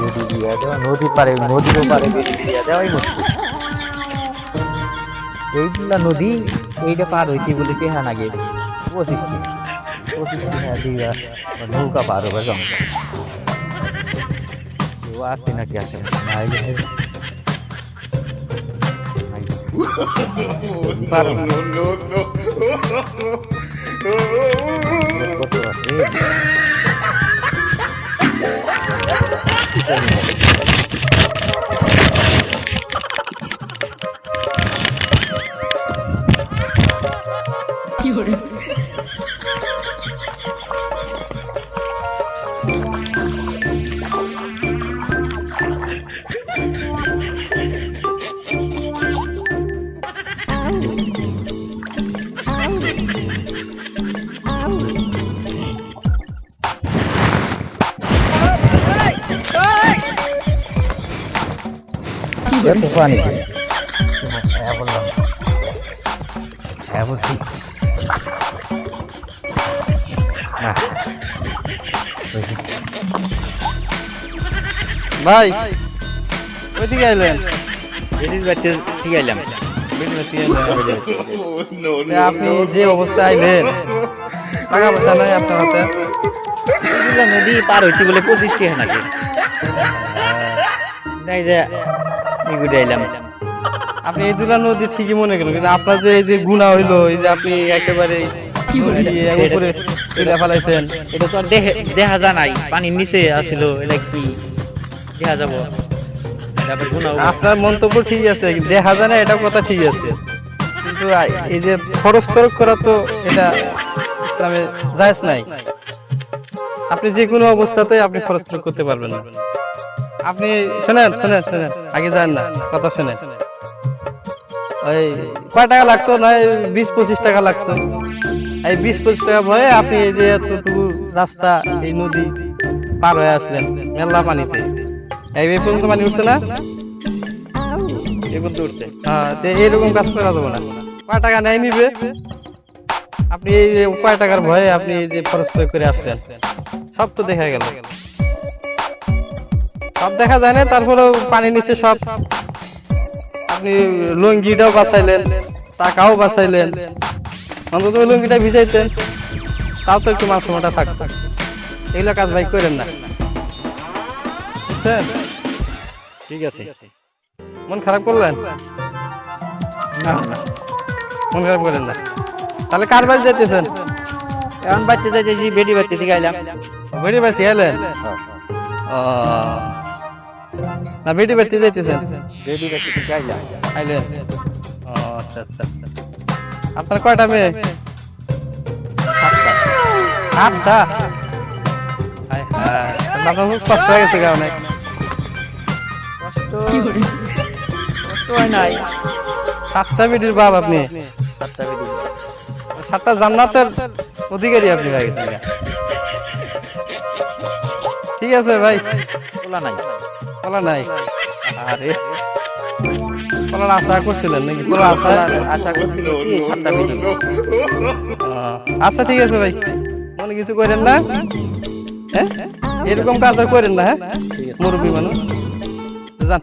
বেদি দিয়া দেওয়া নদীর পারে নদীর পারে বেদি দিয়া দেওয়াই মুশকিল। এইগুলা নদী এইটা পার হইতে বলে টেহা নাগে 25 টেহা দিয়া নৌকা পার হবে জঙ্গল। কেউ আসে নাকি আসে নাইলে পারো না। কত আছে এত পানি হ্যাঁ বললাম হ্যাঁ বলছি ভাই ওইদিকে আইলেন? বেদির বাড়িতে ঠিক আইলাম। আপনি যে অবস্থায় আইলেন টাকা পয়সা নাই আপনার হাতে? এগুলা নদী পার হইতে বলে 25 টেহা নাকি নাই যে এগুলো আইলাম। আপনি এই দুলা নদী ঠিকই মনে করেন, কিন্তু আপনার যে এই যে গুণা হইলো, এই যে আপনি একেবারে উপরে তুলে ফেলাইছেন, এটা তো আর দেখা যায় নাই, পানির নিচে আসিল, এটা কি দেখা যাবো? আপনার মন্তব্য ঠিক আছে, দেখা যায় না এটা কথা ঠিক আছে, কিন্তু এই যে খরচ তরক করা তো এটা ইসলামে জায়েজ নাই। আপনি যে কোনো অবস্থাতে আপনি খরচ তরক করতে পারবেন না। আপনি শোনেন শোনেন শোনেন, আগে যান না, কথা শোনেন। ওই কয় টাকা লাগতো? না 20-25 টাকা লাগতো। এই 20-25 টাকা ভয়ে আপনি এই যে এতটুকু রাস্তা এই নদী পার হয়ে আসলেন মেলা পানিতে। এই পর্যন্ত পানি উঠছে না? হ্যাঁ, এইরকম কাজ করা যাবে না। কয় টাকা নেই নিবে? আপনি এই যে কয় টাকার ভয়ে আপনি এই যে খরচ করে আসলেন, সব তো দেখা গেল। সব দেখা যায় না, তারপরেও পানি নিচে সব। আপনি লুঙ্গিটাও বাঁচাইলেন, টাকাও বাঁচাইলেন, অন্তত লুঙ্গিটা ভিজাইতেন, তাও তো একটু মাংসটা থাকতো। এইগুলো কাজ ভাই করেন না, বুঝছেন? ঠিক আছে। মন খারাপ করলেন না? মন খারাপ করেন না। তাহলে কার বাড়ি যাইতেছেন? এখন বাড়তে যাইতেছি, বেদি বাড়তে থেকে আইলাম। বেড়ি বাড়ি এলেন? না বেড়ি বাড়তে যাইতেছেন? বেদি বাড়তে থেকে আইলাম। আইলেন? আচ্ছা আচ্ছা আচ্ছা। আপনার কয়টা মেয়ে? 7টা? আপনার খুব কষ্ট হয়ে গেছে কারণে। কষ্ট হয় নাই। 7টা বেটির বাপ আপনি? 7টা বেদি, 7টা জান্নাতের অধিকারী আপনি হয়ে গেছেন। ঠিক আছে ভাই, খোলা নাই, কলা নাই? আরে কলার আশা করছিলেন নাকি? কলা আশা আশা করছিল 7টা বেদি। আচ্ছা ঠিক আছে ভাই, মনে কিছু করেন না, হ্যাঁ? এরকম কাজ আর করেন না, হ্যাঁ? মুরব্বী মানুষ, যান।